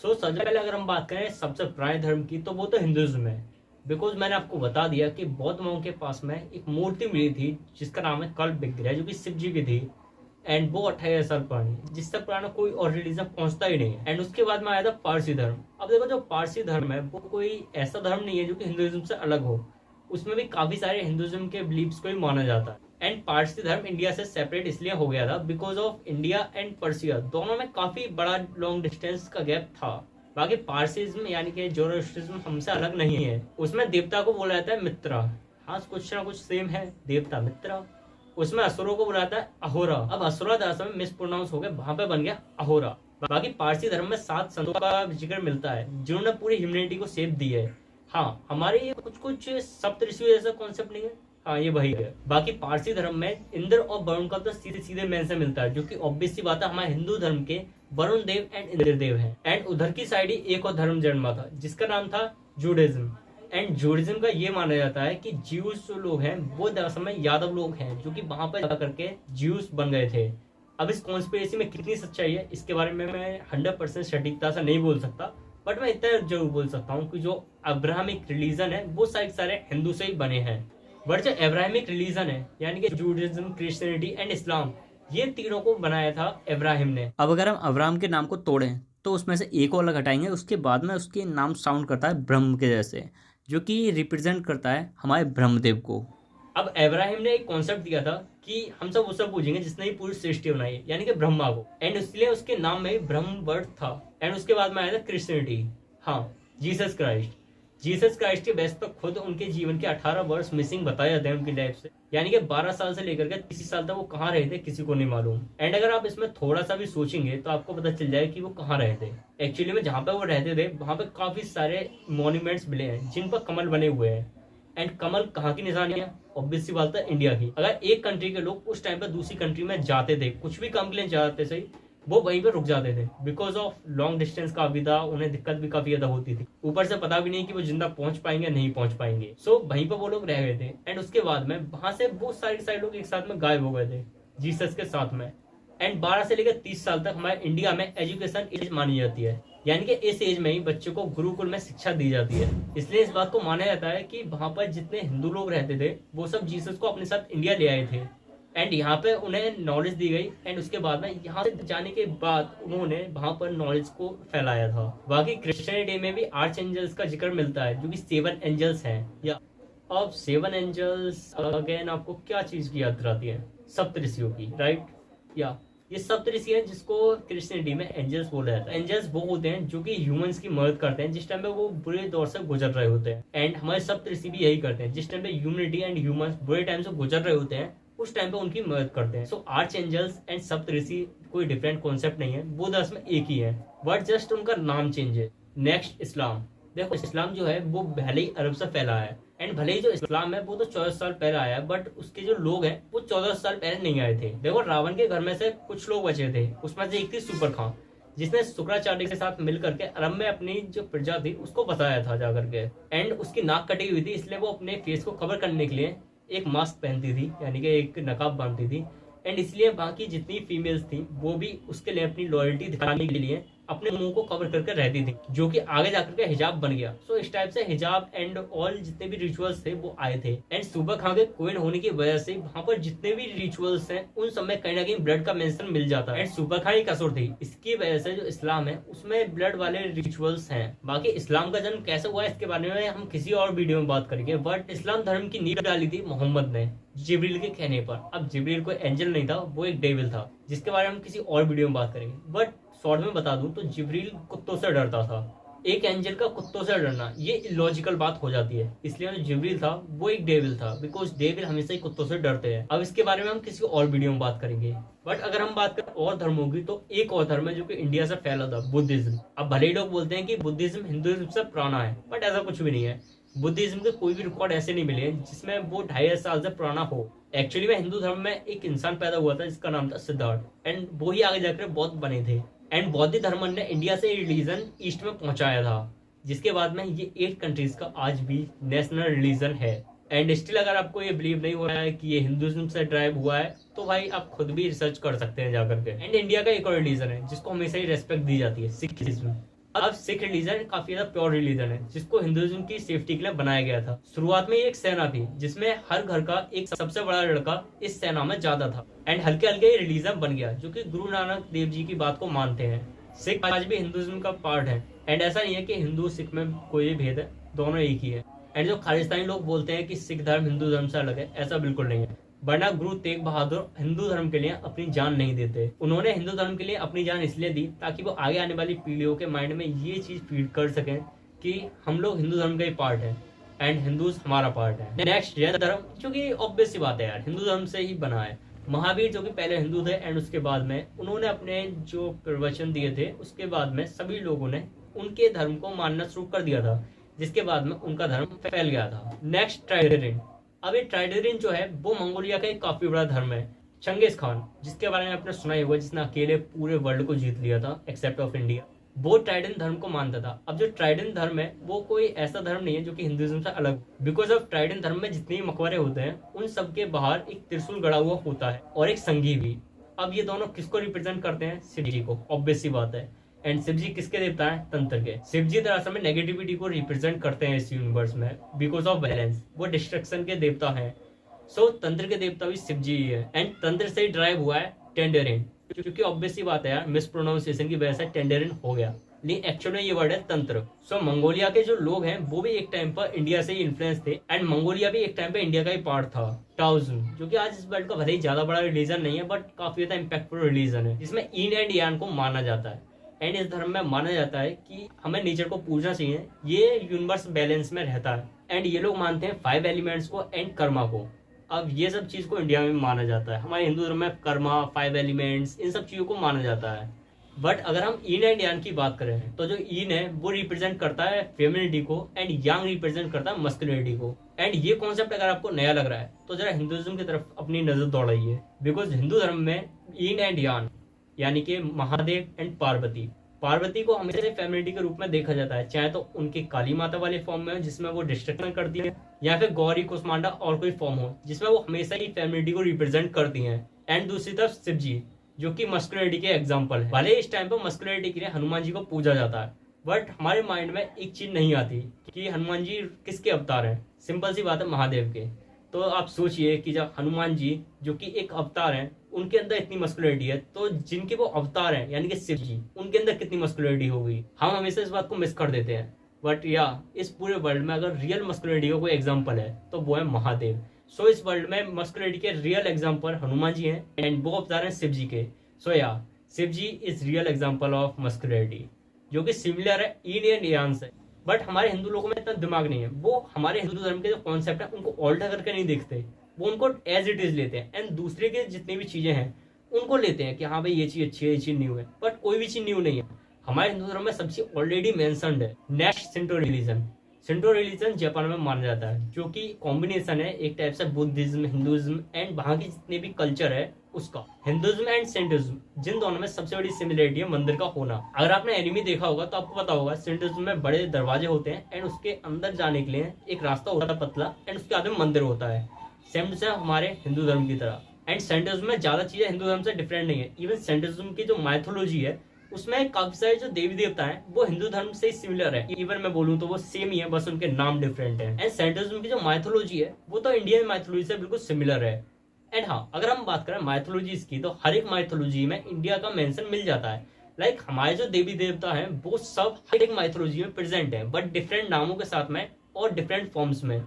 सबसे पहले अगर हम बात करें सबसे पुराने धर्म की, तो वो तो हिंदुइज्म है। बिकॉज मैंने आपको बता दिया कि बौद्ध लोगों के पास में एक मूर्ति मिली थी जिसका नाम है कल्प विग्रह, जो कि शिव जी की थी। एंड वो 28,000 साल पुरानी, जिससे पुराना कोई और रिलीजन पहुंचता ही नहीं है। एंड उसके बाद में आया था पारसी धर्म। अब देखो, जो पारसी धर्म है वो कोई ऐसा धर्म नहीं है जो कि हिंदुइज्म से अलग हो। उसमें भी काफी सारे हिंदुइज्म के बिलीव्स को ही माना जाता है। एंड पारसी धर्म इंडिया से सेपरेट इसलिए हो गया था because of India and Persia दोनों में काफी बड़ा लॉन्ग डिस्टेंस का गैप था। बाकी पारसीज्म यानी कि जोरोस्ट्रिज्म हमसे अलग नहीं है। उसमें देवता को बोला जाता है मित्रा। हाँ, कुछ ना कुछ सेम है, देवता मित्रा। उसमें असुरों को बुलाता है अहोरा। अब असुरा दरअसल में मिस प्रोनाउंस हो गया, वहां पे बन गया अहोरा। बाकी पारसी धर्म में 7 संतों का जिक्र मिलता है जिन्होंने पूरी ह्यूमैनिटी को सेव दी है। हाँ, हमारे ये कुछ सप्तऋषि जैसा कॉन्सेप्ट नहीं है। हाँ, ये वही है। बाकी पारसी धर्म में इंद्र और वरुण का तो सीधे सीधे मेन से मिलता है, जो कि ऑब्वियस सी बात है, हमारे हिंदू धर्म के वरुण देव एंड इंद्र देव हैं। एंड उधर की साइड ही एक और धर्म जन्मा था जिसका नाम था जूडाइज्म। एंड जूडाइज्म का ये माना जाता है कि ज्यूस जो लोग हैं वो दरअसल में यादव लोग हैं, जो कि वहां पर जाकर के ज्यूस बन गए थे। अब इस कॉन्स्पिरेसी में कितनी सच्चाई है इसके बारे में मैं 100% सटीकता से नहीं बोल सकता, बट मैं इतना जरूर बोल सकता हूँ कि जो अब्राहमिक रिलीजन है वो सारे हिंदू से ही बने हैं। बट जो अब्राहमिक रिलीजन है यानी कि जूडाइज्म, क्रिश्चियनिटी एंड इस्लाम, ये तीनों को बनाया था इब्राहिम ने। अब अगर हम अब्राहम के नाम को तोड़ें तो उसमें से एक और घटाएंगे, उसके बाद में उसके नाम साउंड करता है ब्रह्म के जैसे, जो कि रिप्रेजेंट करता है हमारे ब्रह्मदेव को। अब इब्राहिम ने एक कॉन्सेप्ट दिया था कि हम सब उससे पूछेंगे जिसने ही पूरी सृष्टि बनाई है, यानी कि ब्रह्मा को। एंड इसलिए उसके नाम में ब्रह्म वर्ड था। एंड उसके बाद में आया था क्रिश्चियनिटी। हाँ, जीसस क्राइस्ट। जीसस क्राइस्ट के बेस पर खुद उनके जीवन के 18 वर्ष मिसिंग बताए जाते हैं उनकी लाइफ से, यानी कि 12 साल से लेकर के 30 साल तक वो कहाँ रहे थे किसी को नहीं मालूम। एंड अगर आप इसमें थोड़ा सा भी सोचेंगे तो आपको पता चल जाएगा कि वो कहाँ रहे थे। एक्चुअली में जहाँ पे वो रहते थे वहां पे काफी सारे मॉन्यूमेंट्स मिले हैं जिन पर कमल बने हुए हैं। एंड कमल कहाँ की निशानी है? ऑब्वियस सी बात है, इंडिया की। अगर एक कंट्री के लोग उस टाइम पर दूसरी कंट्री में जाते थे, कुछ भी काम के लिए जाते सही, वो वहीं पे रुक जाते थे। बिकॉज ऑफ लॉन्ग डिस्टेंस का भी था, उन्हें दिक्कत भी काफी ज्यादा होती थी। ऊपर से पता भी नहीं कि वो जिंदा पहुंच पाएंगे नहीं पहुंच पाएंगे। सो वहीं पर वो लोग रह गए थे। एंड उसके बाद में वहां से वो सारे लोग एक साथ में गायब हो गए थे जीसस के साथ में। एंड 12 से लेकर 30 साल तक हमारे इंडिया में एजुकेशन एज मानी जाती है, यानी कि इस एज में ही बच्चों को गुरुकुल में शिक्षा दी जाती है। इसलिए इस बात को माना जाता है कि वहां पर जितने हिंदू लोग रहते थे वो सब जीसस को अपने साथ इंडिया ले आए थे। एंड यहाँ पे उन्हें नॉलेज दी गई। एंड उसके बाद में यहाँ से जाने के बाद उन्होंने वहां पर नॉलेज को फैलाया था। बाकी क्रिश्चियनिटी में भी आर्च एंजल्स का जिक्र मिलता है, जो कि 7 एंजल्स हैं। या अब 7 एंजल्स अगेन आपको क्या चीज की याद दिलाती है? सप्तऋषियों की, राइट? या ये सप्तऋषि है जिसको क्रिश्चियनिटी में एंजल्स बोला जाता है। एंजल्स वो होते हैं जो कि ह्यूमंस की मदद करते हैं जिस टाइम पे वो बुरे दौर से गुजर रहे होते हैं। एंड हमारे सप्तऋषि भी यही करते हैं, जिस टाइम पे ह्यूमनिटी एंड ह्यूमंस बुरे टाइम से गुजर रहे होते हैं उस टाइम पे उनकी मदद करते हैं। सो आर्च एंजल्स एंड सप्तऋषि कोई डिफरेंट कॉन्सेप्ट नहीं है, वो दरअसल में एक ही है, बट जस्ट उनका नाम चेंज है। नेक्स्ट, इस्लाम। देखो, इस्लाम जो है वो भले ही अरब से फैला है। एंड भले ही जो इस्लाम है वो तो 14 साल पहले आया है, बट उसके जो लोग हैं वो 14 साल पहले नहीं आए थे। देखो, रावण के घर में से कुछ लोग बचे थे, उसमें से एक थी सुपर खां, जिसने शुक्राचार्य के साथ मिल करके अरब में अपनी जो प्रजा थी उसको बसाया था जाकर के। एंड उसकी नाक कटी हुई थी, इसलिए वो अपने फेस को कवर करने के लिए एक मास्क पहनती थी, यानी कि एक नकाब बांधती थी। एंड इसलिए बाकी जितनी फीमेल्स थी वो भी उसके लिए अपनी लॉयल्टी दिखाने के लिए अपने मुंह को कवर करके रहती थी, जो कि आगे जाकर के हिजाब बन गया। सो इस टाइप से हिजाब एंड ऑल जितने भी रिचुअल्स थे वो आए थे। एंड सुबह खां के क्वीन होने की वजह से वहां पर जितने भी रिचुअल्स हैं उन सब में कहीं ना कहीं ब्लड का मेंशन मिल जाता है। एंड सुबह खां एक असुर थी, इसकी वजह से जो इस्लाम है उसमें ब्लड वाले रिचुअल्स हैं। बाकी इस्लाम का जन्म कैसे हुआ इसके बारे में हम किसी और वीडियो में बात करेंगे। बट इस्लाम धर्म की नींव डाली थी मोहम्मद ने जिब्रील के कहने पर। अब जिब्रील कोई एंजल नहीं था, वो एक डेविल था, जिसके बारे में हम किसी और वीडियो में बात करेंगे। बट शॉर्ट में बता दूं तो जिब्रील कुत्तों से डरता था। एक एंजल का कुत्तों से डरना ये इलॉजिकल बात हो जाती है, इसलिए जो जिब्रील था वो एक डेविल था, बिकॉज डेविल हमेशा ही कुत्तों से डरते हैं। अब इसके बारे में हम किसी और वीडियो में बात करेंगे। बट अगर हम बात करें और धर्मों की, तो एक और धर्म है जो कि इंडिया से फैला था, बुद्धिज्म। अब भले ही लोग बोलते हैं कि बुद्धिज्म हिंदुइज्म से पुराना है, बट ऐसा कुछ भी नहीं है। बुद्धिज्म के कोई भी रिकॉर्ड ऐसे नहीं मिले जिसमें वो 2,500 साल से पुराना हो। एक्चुअली में हिंदू धर्म में एक इंसान पैदा हुआ था जिसका नाम था सिद्धार्थ, एंड वो ही आगे जाकर बौद्ध बने थे। एंड बौद्ध धर्म ने इंडिया से रिलीजन ईस्ट में पहुंचाया था, जिसके बाद में ये 8 कंट्रीज का आज भी नेशनल रिलीजन है। एंड स्टिल अगर आपको ये बिलीव नहीं हो रहा है कि ये हिंदुइज्म से ड्राइव हुआ है, तो भाई आप खुद भी रिसर्च कर सकते हैं जाकर के। एंड इंडिया का एक और रिलीजन है जिसको हमेशा ही रेस्पेक्ट दी जाती है, सिखिज्म। अब सिख रिलीजन काफी ज्यादा प्योर रिलीजन है जिसको हिंदुइज्म की सेफ्टी के लिए बनाया गया था। शुरुआत में ये एक सेना थी जिसमें हर घर का एक सबसे बड़ा लड़का इस सेना में जाता था एंड हल्के हल्के ये रिलीजन बन गया जो कि गुरु नानक देव जी की बात को मानते हैं। सिख आज भी हिंदुइज्म का पार्ट है एंड ऐसा नहीं है कि हिंदू सिख में कोई भेद है, दोनों एक ही है। एंड जो खालिस्तानी लोग बोलते हैं कि सिख धर्म हिंदू धर्म से अलग है, ऐसा बिल्कुल नहीं है। वरना गुरु तेग बहादुर हिंदू धर्म के लिए अपनी जान नहीं देते। उन्होंने हिंदू धर्म के लिए अपनी जान इसलिए दी ताकि वो आगे आने वाली पीढ़ियों के माइंड में ये चीज फीड कर सकें कि हम लोग हिंदू धर्म का ही पार्ट है एंड हिंदूज हमारा पार्ट है। नेक्स्ट जैन धर्म, जो कि ऑब्वियस सी बात है यार, हिंदू धर्म से ही बना है। महावीर जो कि पहले हिंदू थे एंड उसके बाद में उन्होंने अपने जो प्रवचन दिए थे उसके बाद में सभी लोगों ने उनके धर्म को मानना शुरू कर दिया था, जिसके बाद में उनका धर्म फैल गया था। नेक्स्ट ट्राइडेरियन। अब ये ट्राइडेरियन जो है वो मंगोलिया का एक काफी बड़ा धर्म है। चंगेज खान, जिसके बारे में आपने सुना ही होगा, जिसने अकेले पूरे वर्ल्ड को जीत लिया था एक्सेप्ट ऑफ इंडिया, वो ट्राइडेंट धर्म को मानता था। अब जो ट्राइडेंट धर्म है वो कोई ऐसा धर्म नहीं है जो कि हिंदुइज्म से अलग, बिकॉज ऑफ ट्राइडेंट धर्म में जितने भी मकबरे होते हैं उन सब के बाहर एक त्रिशूल गड़ा हुआ होता है और एक संगी भी। अब ये दोनों किसको रिप्रेजेंट करते हैं? शिव जी को, ऑब्वियस सी बात है। एंड शिव जी किसके देवता हैं? तंत्र के। शिव जी दरअसल में नेगेटिविटी को रिप्रेजेंट करते हैं इस यूनिवर्स में बिकॉज ऑफ बैलेंस, वो डिस्ट्रक्शन के देवता हैं। सो तंत्र के देवता भी शिव जी ही है एंड तंत्र से ही ड्राइव हुआ है टेंडरिन, क्योंकि ऑब्वियस सी बात है यार, मिस प्रोनाउंसिएशन की वजह से टेंडरिन हो गया, लेकिन एक्चुअल में ये वर्ड है तंत्र। सो मंगोलिया के जो लोग हैं वो भी एक टाइम पर इंडिया से ही इन्फ्लुएंस थे एंड मंगोलिया भी एक टाइम पे इंडिया का ही पार्ट था। टाओइज्म, जो कि आज इस वर्ल्ड का भले ही ज्यादा बड़ा रिलीजन नहीं है बट काफी ज्यादा इम्पैक्टफुल रिलीजन है, जिसमें इन एंड यान को माना जाता है। एंड इस धर्म में माना जाता है कि हमें नेचर को पूजना चाहिए, ये यूनिवर्स बैलेंस में रहता है। एंड ये लोग मानते हैं 5 एलिमेंट्स को एंड कर्मा को। अब ये सब चीज को इंडिया में माना जाता है। हमारे हिंदू धर्म में कर्मा, 5 एलिमेंट्स, इन सब चीजों को माना जाता है। बट अगर हम इन एंड यांग की बात करें तो जो इन है वो रिप्रेजेंट करता है फेमिनिटी को एंड यांग रिप्रेजेंट करता है मस्कुलिनिटी को। एंड ये कॉन्सेप्ट अगर आपको नया लग रहा है तो जरा हिंदुइज्म की तरफ अपनी नजर दौड़ाइए, बिकॉज हिंदू धर्म में इन एंड यांग यानी कि महादेव एंड पार्वती को हमेशा फेमिनिटी के रूप में देखा जाता है, चाहे तो उनकी काली माता वाले फॉर्म में हो जिसमें वो डिस्ट्रक्शन करती है, या फिर गौरी कुष्मांडा और कोई फॉर्म हो जिसमें वो हमेशा ही फेमिनिटी को रिप्रेजेंट करती हैं। एंड दूसरी तरफ शिव जी जो कि मस्कुलिनिटी के एग्जाम्पल है। भले इस टाइम पर मस्कुलिनिटी के लिए हनुमान जी को पूजा जाता है, बट हमारे माइंड में एक चीज नहीं आती कि हनुमान जी किसके अवतार हैं। सिंपल सी बात है, महादेव के। तो आप सोचिए कि जब हनुमान जी जो कि एक अवतार हैं उनके अंदर इतनी मस्कुलिनिटी है, तो जिनके वो अवतार हैं यानी कि शिव जी, उनके अंदर कितनी मस्कुलिनिटी होगी। हम हमेशा इस बात को मिस कर देते हैं। बट या इस पूरे वर्ल्ड में अगर रियल मस्कुलिनिटी का कोई एग्जाम्पल है तो वो है महादेव। सो इस वर्ल्ड में मस्कुलिनिटी के रियल एग्जाम्पल हनुमान जी हैं एंड वो अवतार हैं शिव जी के। सो या Shiv ji is real example of masculinity, जो कि सिमिलर है इन एंड यांग से। बट हमारे हिंदू लोगों में इतना दिमाग नहीं है, वो हमारे हिंदू धर्म के जो कॉन्सेप्ट है उनको ऑल्टर करके नहीं देखते, वो उनको एज इट इज लेते हैं एंड दूसरे के जितनी भी चीजें हैं उनको लेते हैं कि हाँ भाई ये चीज अच्छी है, ये चीज न्यू है। बट कोई भी चीज न्यू नहीं है, हमारे हिंदू धर्म में सब चीज ऑलरेडी मेंशन्ड है। Next Shinto religion. Shinto religion Japan में माना जाता है, जो कि कॉम्बिनेशन है एक टाइप से बुद्धिज्म, हिंदुइज्म एंड वहां की जितने भी कल्चर है उसका। हिंदुइज्म एंड सेंटिज्म, जिन दोनों में सबसे बड़ी सिमिलरिटी है मंदिर का होना। अगर आपने एनिमी देखा होगा तो आपको पता होगा सेंटिज्म में बड़े दरवाजे होते हैं एंड उसके अंदर जाने के लिए एक रास्ता होता है पतला एंड उसके आगे मंदिर होता है, सेम से हमारे हिंदू धर्म की तरह। एंड सेंटिज्म में ज्यादा चीजें हिंदू धर्म से डिफरेंट नहीं है। इवन सेंटिज्म की जो माइथोलॉजी है उसमें काफी सारे जो देवी देवता हैं वो हिंदू धर्म से सिमिलर है। इवन मैं बोलूं तो वो सेम ही है, बस उनके नाम डिफरेंट है। एंड सेंटिज्म की जो माइथोलॉजी है वो तो इंडियन माइथोलॉजी से बिल्कुल सिमिलर है। एंड हाँ, अगर हम बात करें माइथोलॉजीज की तो हर एक माइथोलॉजी में इंडिया का मेंशन मिल जाता है। लाइक हमारे जो देवी देवता हैं वो सब हर एक माइथोलॉजी में प्रेजेंट है, बट डिफरेंट नामों के साथ में और डिफरेंट फॉर्म्स में।